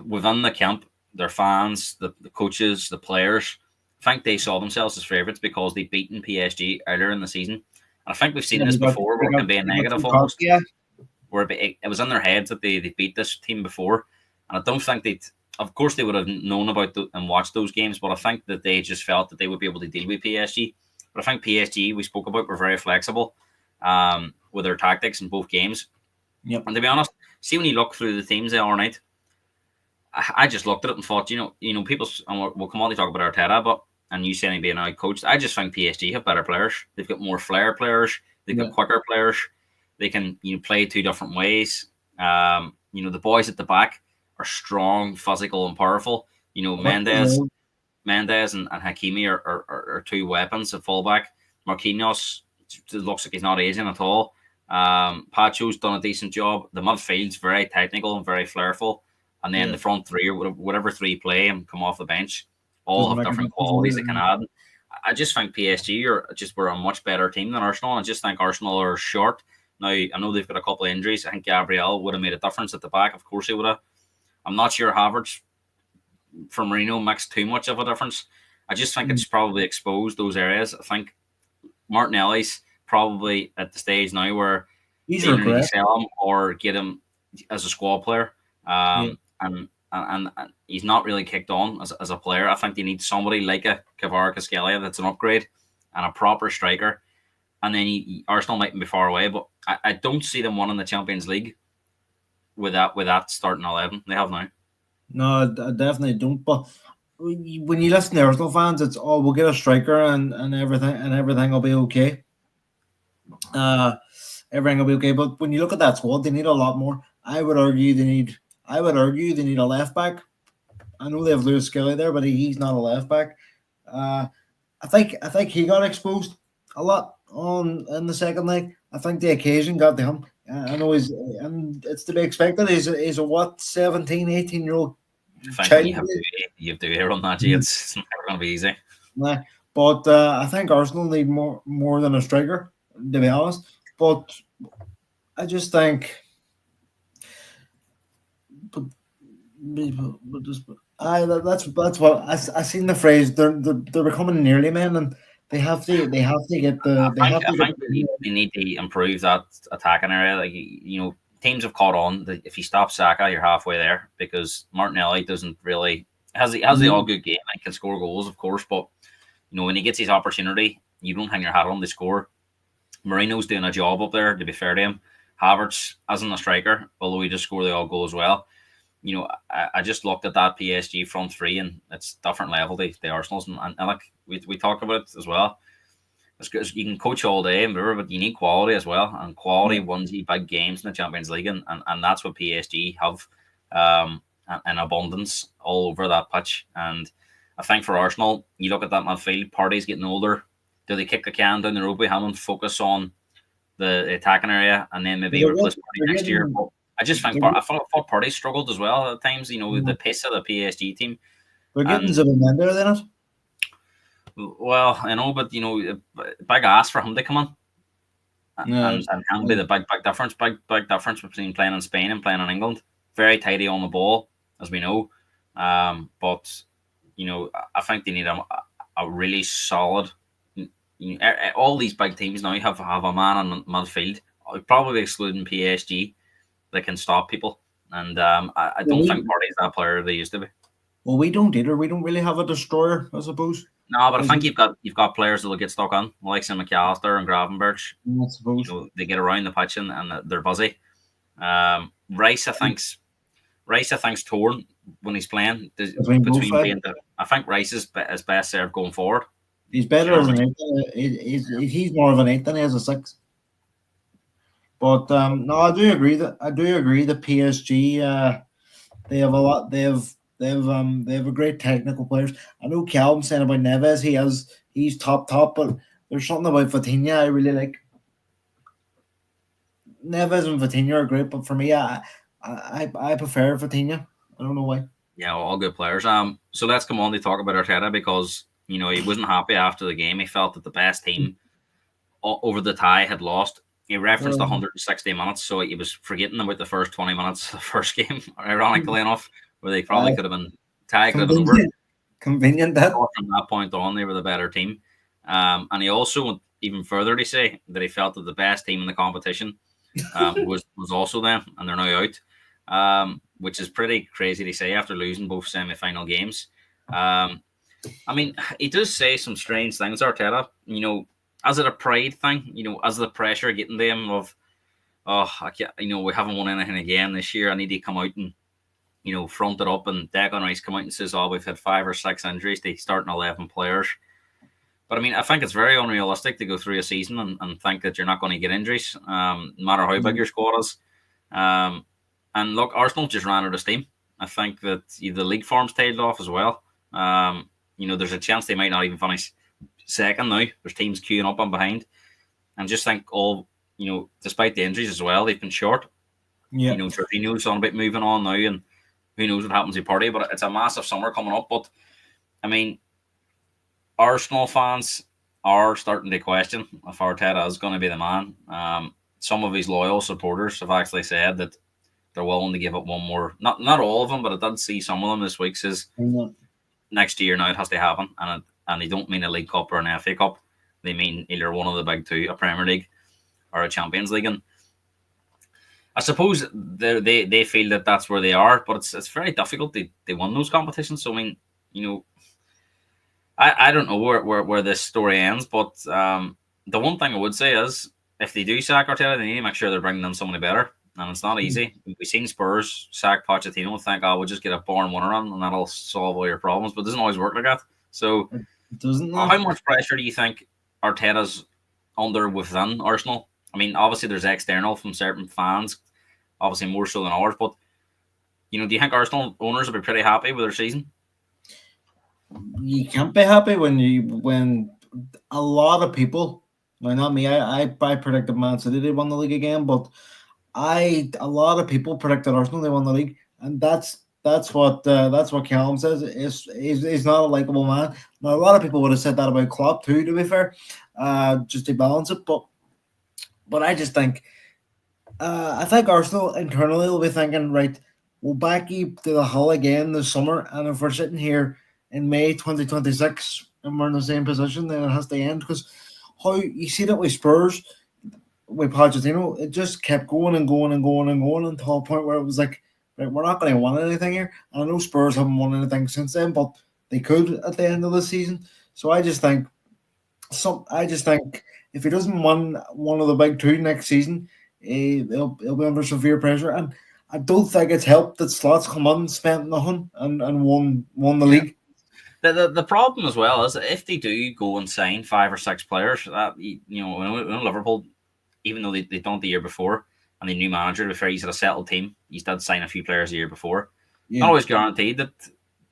within the camp, their fans, the coaches, the players, I think they saw themselves as favourites because they beaten PSG earlier in the season. And I think we've seen yeah, this before where it can be a they got negative some cost. almost, Yeah, where it was in their heads that they beat this team before. And I don't think they'd, of course, they would have known about and watched those games, but I think that they just felt that they would be able to deal with PSG. But I think PSG, we spoke about, were very flexible with their tactics in both games. yep. And to be honest, see when you look through the teams the other night, I just looked at it and thought, people, and we'll come on to talk about Arteta, but and you saying being out coached, I just think PSG have better players. They've got more flair players. They've got Yeah. quicker players. They can play two different ways. The boys at the back are strong, physical, and powerful. Quick as well. Mendes and Hakimi are two weapons at fullback. Marquinhos looks like he's not aging at all. Pacho's done a decent job. The midfield's very technical and very flairful. And then Yeah. the front three, or whatever three play and come off the bench, all Doesn't have make a different difference. qualities they can add. I just think PSG were a much better team than Arsenal. I just think Arsenal are short. Now, I know they've got a couple of injuries. I think Gabriel would have made a difference at the back. Of course he would have. I'm not sure Havertz from Marino makes too much of a difference. I just think it's probably exposed those areas. I think Martinelli's probably at the stage now where He's they either need to regret. sell him or get him as a squad player. Yeah. And he's not really kicked on as a player. I think they need somebody like a Kvaratskhelia that's an upgrade and a proper striker. And then Arsenal mightn't be far away, but I don't see them winning the Champions League with that starting 11 they have now. No, I definitely don't. But when you listen to Arsenal fans, it's we'll get a striker and everything will be okay. Uh, everything will be okay. But when you look at that squad, they need a lot more. I would argue they need a left back. I know they have Lewis Skelly there, but he's not a left back. Uh, I think he got exposed a lot on in the second leg. I think the occasion got to him. I know and it's to be expected. He's a what 17, 18 year old I think when child. you have to hear on that, it's never going to be easy. Nah, but I think Arsenal need more than a striker, to be honest. But I just think, but, that's what I seen the phrase. They're becoming nearly men, and they have to get the they have to I get think they need to improve that attacking area. Like teams have caught on that if you stop Saka, you're halfway there because Martinelli doesn't really has the all good game and can score goals, of course, but when he gets his opportunity, you don't hang your hat on the score. Marino's doing a job up there, to be fair to him. Havertz isn't a striker, although he just scored the all goal as well. I just looked at that PSG front three, and it's different level to the Arsenal's, and like we talked about it as well. It's good. You can coach all day, but you need quality as well, and quality wins you big games in the Champions League, and that's what PSG have in abundance all over that pitch. And I think for Arsenal, you look at that midfield, Party's getting older. Do they kick the can down the road behind and focus on the attacking area, and then maybe replace Party they're next year? getting But I just think they're, I thought Party struggled as well at times. With the pace of the PSG team, they're getting and Zubimendi in it. well, but big ask for him to come on Yeah, and him be the big difference, big difference between playing in Spain and playing in England. Very tidy on the ball, as we know, but I think they need a really solid. All these big teams now have a man in midfield, probably excluding PSG, that can stop people. And I well, don't think Party's that player they used to be. we don't either. We don't really have a destroyer, I suppose. No, but I As think you've got players that will get stuck on, like St McAllister and Gravenberch. I suppose. They get around the pitch and they're busy. Rice, I think's torn when he's playing Between both between sides. being I think Rice is best served going forward. He's Do you better know as what I an mean? eight. He's more of an eight than he is a six. But no, I do agree that PSG they have a lot. They have a great technical players. I know Calvin saying about Neves. He's top, but there's something about Vitinha I really like. Neves and Vitinha are great, but for me, I prefer Vitinha. I don't know why. Yeah, all good players. So let's come on to talk about Arteta because he wasn't happy after the game. He felt that the best team over the tie had lost. He referenced Um, 160 minutes, so he was forgetting about the first 20 minutes of the first game. Ironically enough, where they uh, probably could have been tie could have been over. convenient, convenient that. Thought from that point on, they were the better team. And he also went even further to say that he felt that the best team in the competition was also them, and they're now out, which is pretty crazy to say after losing both semi-final games. Um, I mean, he does say some strange things, Arteta. As it a pride thing? As the pressure getting to him of, oh, I can't, we haven't won anything again this year. I need to come out and front it up. And Declan Rice come out and says, "Oh, we've had 5 or 6 injuries to starting 11 players." But I mean, I think it's very unrealistic to go through a season and think that you're not going to get injuries, no matter how big your squad is. Um, and look, Arsenal just ran out of steam. I think that the league form's tailed off as well. There's a chance they might not even finish second now. There's teams queuing up on behind. And just think despite the injuries as well, they've been short. Yeah. Jorginho's on about moving on now, and who knows what happens to Party, but it's a massive summer coming up. But, I mean, Arsenal fans are starting to question if Arteta is going to be the man. Some of his loyal supporters have actually said that they're willing to give it one more. Not all of them, but I did see some of them this week says next year now it has to happen, and they don't mean a League Cup or an FA Cup. They mean either one of the big two, a Premier League or a Champions League. And I suppose they feel that that's where they are, but it's very difficult to win those competitions. So I mean, I don't know where this story ends, but the one thing I would say is if they do sack Arteta, they need to make sure they're bringing in somebody better. And it's not easy. We've seen Spurs sack Pochettino and think, we'll just get a born winner on and that'll solve all your problems. But it doesn't always work like that. So, It doesn't. how much pressure do you think Arteta's under within Arsenal? I mean, obviously there's external from certain fans, obviously more so than ours. But do you think Arsenal owners will be pretty happy with their season? You can't be happy when a lot of people. Well, not me. I predicted Man City they won the league again, but a lot of people predicted Arsenal they won the league, and that's what Callum says. He's not a likable man. Now a lot of people would have said that about Klopp too. To be fair, just to balance it, but I just think I think Arsenal internally will be thinking, right, we'll back you to the hull again this summer, and if we're sitting here in May 2026 and we're in the same position, then it has to end because how you see that with Spurs with Pochettino, it just kept going and going and going and going until a point where it was like, right, we're not going to win anything here. And I know Spurs haven't won anything since then, but they could at the end of the season. So I just think if he doesn't win one of the big two next season, he'll be under severe pressure. And I don't think it's helped that Slots come on, spent nothing, and won the Yeah. league. The problem as well is that if they do go and sign 5 or 6 players, that when Liverpool, even though they'd done it the year before, and the new manager, to be fair, he's had a settled team. He's did sign a few players the year before. Yeah. Not always guaranteed that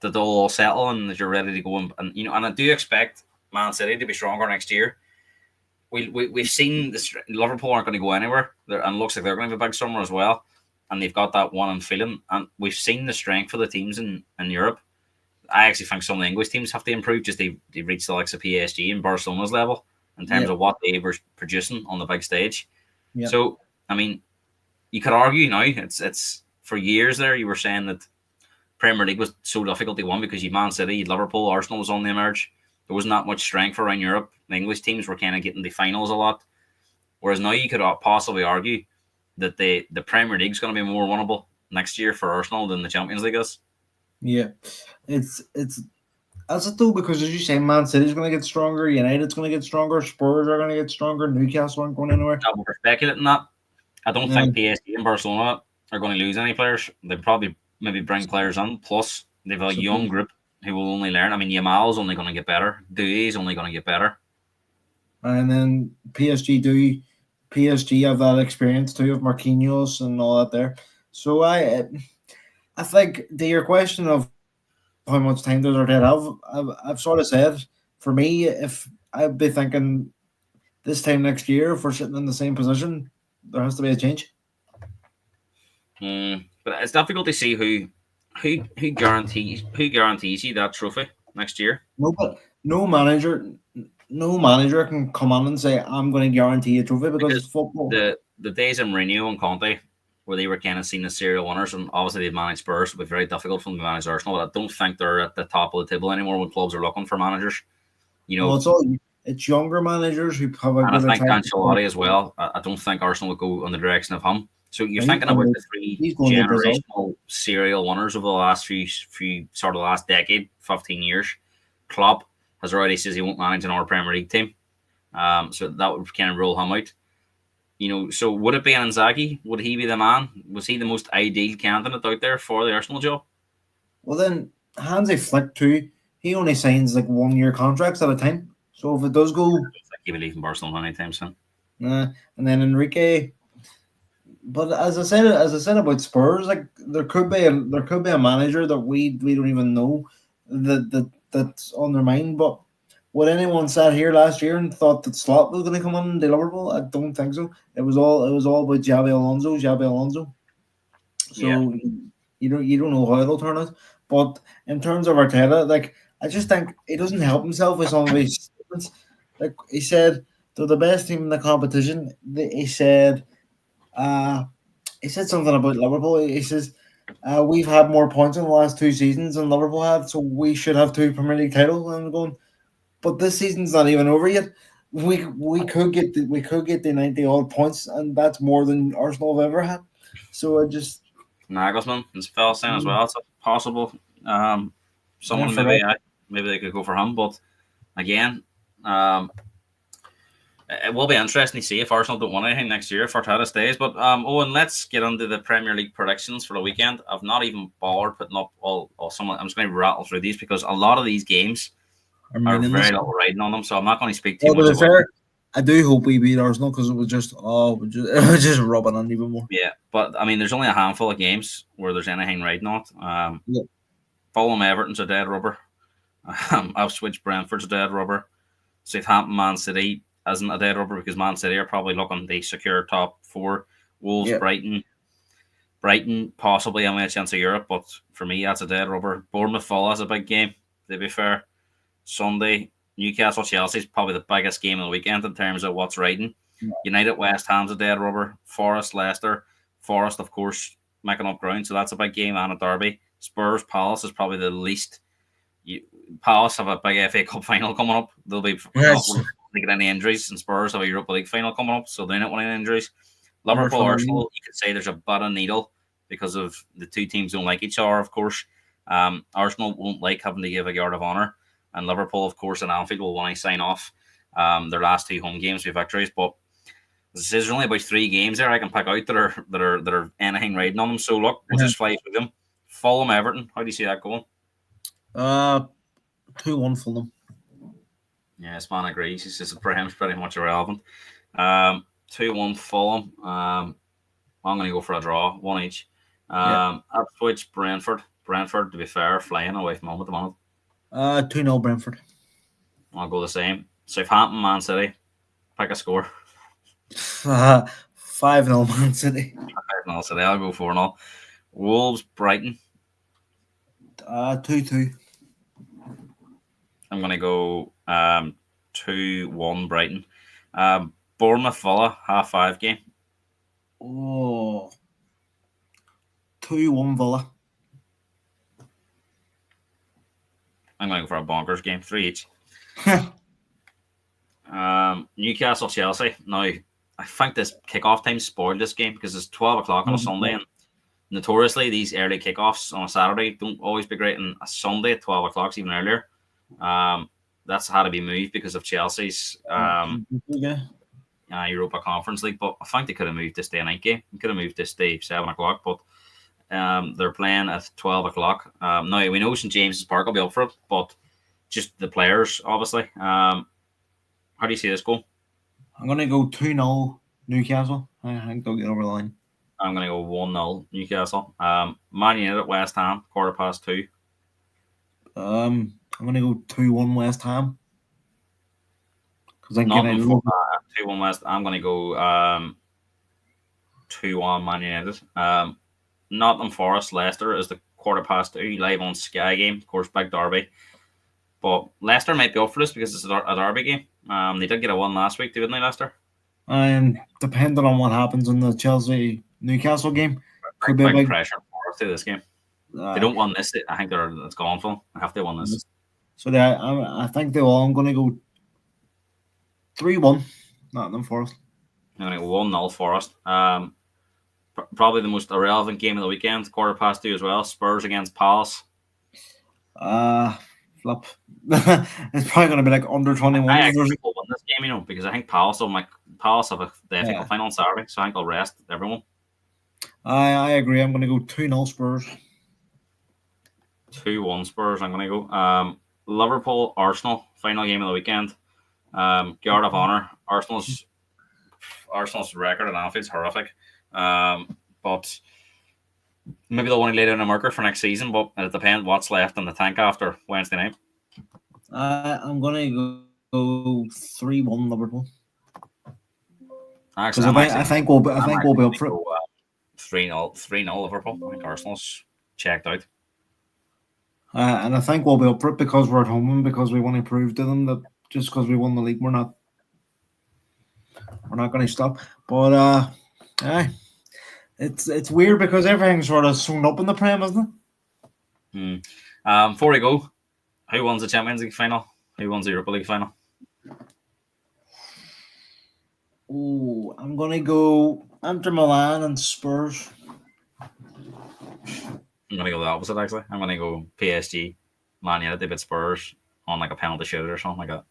they'll all settle and that you're ready to go. And I do expect Man City to be stronger next year. We've seen this, Liverpool aren't going to go anywhere, and it looks like they're going to have a big summer as well. And they've got that one in feeling. And we've seen the strength of the teams in Europe. I actually think some of the English teams have to improve just to reach the likes of PSG and Barcelona's level in terms of what they were producing on the big stage. Yeah. So, I mean, you could argue now it's for years there you were saying that Premier League was so difficult to win because you Man City, Liverpool, Arsenal was on the emerge. There wasn't that much strength around Europe. The English teams were kind of getting the finals a lot. Whereas now you could possibly argue that the Premier League's going to be more winnable next year for Arsenal than the Champions League is. Yeah, it's as it though because as you say, Man City's going to get stronger, United's going to get stronger, Spurs are going to get stronger, Newcastle aren't going anywhere. We're speculating that. I don't think PSG and Barcelona are going to lose any players. They probably maybe bring players in. Plus, they've a young group who will only learn. I mean, Yamal's only going to get better. Doué's only going to get better. And then PSG have that experience too of Marquinhos and all that there. So I think to your question of how much time does Arteta have, I've sort of said for me, if I'd be thinking this time next year, if we're sitting in the same position, there has to be a change. But it's difficult to see who guarantees you that trophy next year. No, but no manager, no manager can come on and say, "I'm going to guarantee a trophy," because Because it's football. the days of Mourinho and Conte, where they were kind of seen as serial winners, and obviously they've managed Spurs, it would be very difficult for them to manage Arsenal. But I don't think they're at the top of the table anymore when clubs are looking for managers. You Well, know, it's younger managers who have a and I bit of think time. Ancelotti as well. I don't think Arsenal would go in the direction of him. So you're He's thinking going about to the three he's going to Brazil. generational serial winners over the last few sort of the last decade, 15 years. Klopp has already says he won't manage another Premier League team. So that would kind of rule him out. So would it be an Inzaghi? Would he be the man? Was he the most ideal candidate out there for the Arsenal job? Well, then Hansi Flick too. He only signs like 1 year contracts at a time. So if it does go, I think he would leave Barcelona anytime soon. and then Enrique. But as I said about Spurs, like there could be a manager that we don't even know that's on their mind. But would anyone sat here last year and thought that Slot was going to come on to Liverpool? I don't think so. It was all about Xabi Alonso. Yeah, So you don't know how it'll turn out. But in terms of Arteta, like I just think he doesn't help himself with some of his statements. Like he said, they're the best team in the competition. Uh, he said something about Liverpool. He says, "We've had more points in the last 2 seasons than Liverpool have, so we should have two Premier League titles." And I'm going, but this season's not even over yet. We could get the 90 odd points, and that's more than Arsenal have ever had. So I just Nagelsmann is fell saying as well. It's a possible I someone forgot. maybe they could go for him. But again, um, it will be interesting to see if Arsenal don't win anything next year if Arteta stays. But Owen, let's get into the Premier League predictions for the weekend. I've not even bothered putting up all some. I'm just going to rattle through these because a lot of these games I'm are reading very this. little riding on them, so I'm not going to speak too Well, much to be about them. fair, I do hope we beat Arsenal because it was just rubbing on even more. Yeah, but I mean, there's only a handful of games where there's anything riding on it. Yeah. Fulham Everton's a dead rubber. Ipswich Brentford's a dead rubber. Southampton Man City isn't a dead rubber because Man City are probably looking to secure top four. Wolves Yeah. Brighton possibly only a chance of Europe, but for me that's a dead rubber. Bournemouth Villa is a big game. To be fair, Sunday Newcastle Chelsea is probably the biggest game of the weekend in terms of what's riding. United West Ham's a dead rubber. Forest Leicester. Forest of course making up ground, so that's a big game and a derby. Spurs Palace is probably the least. Palace have a big FA Cup final coming up. They'll be not Yes. get any injuries, and Spurs have a Europa League final coming up, so they're not winning injuries. Number Liverpool 12. Arsenal, you could say there's a bit of needle because of the two teams don't like each other, of course. Arsenal won't like having to give a guard of honour, and Liverpool, of course, and Anfield will want to sign off their last two home games with victories. But there's only about 3 games there I can pick out that are anything riding on them. So look, we'll just fly through them. Fulham Everton, how do you see that going? Uh, 2-1 for them. Yes, man agrees. He says for him it's pretty much irrelevant. 2-1 Fulham. I'm going to go for a draw, one each. Ipswich Brentford. Brentford, to be fair, flying away from home at the moment. 2-0 Brentford. I'll go the same. Southampton Man City. Pick a score. 5-0 Man City. 5-0 City. I'll go 4-0. Wolves Brighton. 2-2. I'm going to go 2-1 Brighton. Bournemouth Villa, 5:30 game. Oh. 2-1 Villa. I'm going to go for a bonkers game, 3 each. Newcastle Chelsea. Now, I think this kickoff time spoiled this game because it's 12 o'clock on a Sunday, and notoriously these early kickoffs on a Saturday don't always be great, and a Sunday at 12 o'clock is even earlier. That's had to be moved because of Chelsea's Europa Conference League, but I think they could have moved this day a night game. They could have moved this day 7 o'clock, but they're playing at 12 o'clock. Now, we know St James's Park will be up for it, but just the players, obviously. How do you see this goal? I'm going to go 2-0 Newcastle. I think they'll get over the line. I'm going to go 1-0 Newcastle. Man United West Ham, 2:15. I'm going to go 2-1 West Ham. Because Not 2-1 West. I'm going to go 2-1 Man United. Nottingham Forest Leicester is the 2:15 live on Sky game. Of course, big derby. But Leicester might be up for this because it's a derby game. They did get a one last week, didn't they, Leicester? And depending on what happens in the Chelsea Newcastle game, could be a Big big. pressure for us to this game. They Uh, don't win this. I think it's gone for them. I have to win this. so I think they all. I'm going to go 3-1. Nottingham Forest. I'm going to go 1-0 Forest. Probably the most irrelevant game of the weekend, 2:15 as well. Spurs against Palace. Flip. It's probably going to be like under 21. I actually think we'll win this game, because I think Palace have the FA Cup final on Saturday, so I think they'll rest everyone. I agree. I'm going to go 2-0 Spurs. 2-1 Spurs. I'm going to go. Liverpool Arsenal final game of the weekend. Guard of honor. Arsenal's record at Anfield's horrific. But maybe they'll want to lay down a marker for next season. But it depends what's left in the tank after Wednesday night. I'm going to go 3-1 Liverpool. Actually, I think we'll be up for it. 3-0 Liverpool. I think Arsenal's checked out. And I think we'll be up for it because we're at home and because we want to prove to them that just because we won the league, we're not going to stop. But it's weird because everything's sort of sewn up in the Prem, isn't it? Before we go, who wins the Champions League final? Who wins the Europa League final? Oh, I'm going to go Inter Milan and Spurs. I'm going to go the opposite, actually. I'm going to go PSG, Man United. They beat Spurs on like a penalty shootout or something like that.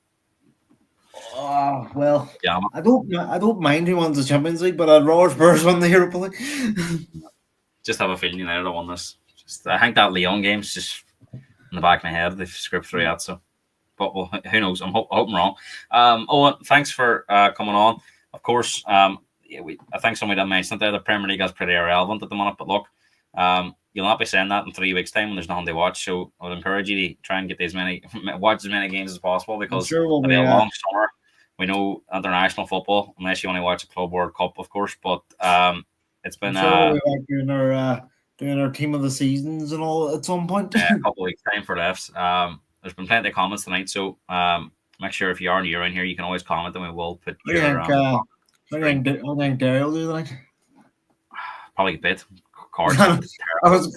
Oh, well, yeah. I don't mind who wins the Champions League, but I'd rather Spurs win the Europa League. Just have a feeling United will win this. I think that Lyon game's just in the back of my head. They've scripted through that, so. But well, who knows? I hope I'm wrong. Owen, thanks for coming on. Of course, I think somebody that mentioned there, the Premier League is pretty irrelevant at the moment. But look, you'll not be saying that in 3 weeks' time when there's nothing to watch. So I would encourage you to try and get watch as many games as possible because it'll be a long summer. We know international football, unless you want to watch a Club World Cup, of course. But it's been doing our team of the seasons and all at some point. A couple of weeks' time for lefts. There's been plenty of comments tonight, so make sure if you are new around here, you can always comment, and we will put your. I think Daryl do tonight. Probably a bit. Cards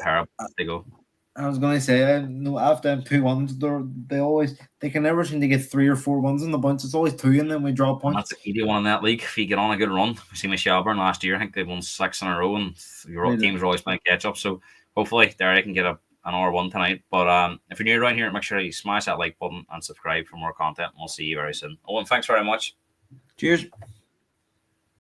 terrible. They go. I was going to say, after 2-1s, they can never seem to get 3 or 4 ones in the bunch. It's always 2, and then we drop points. And that's the key to one in that league. If you get on a good run, we see Shelburne last year. I think they won 6 in a row, and your teams are always playing catch up. So hopefully, Derek can get an R1 tonight. But if you're new around here, make sure you smash that like button and subscribe for more content. And we'll see you very soon. Owen, thanks very much. Cheers.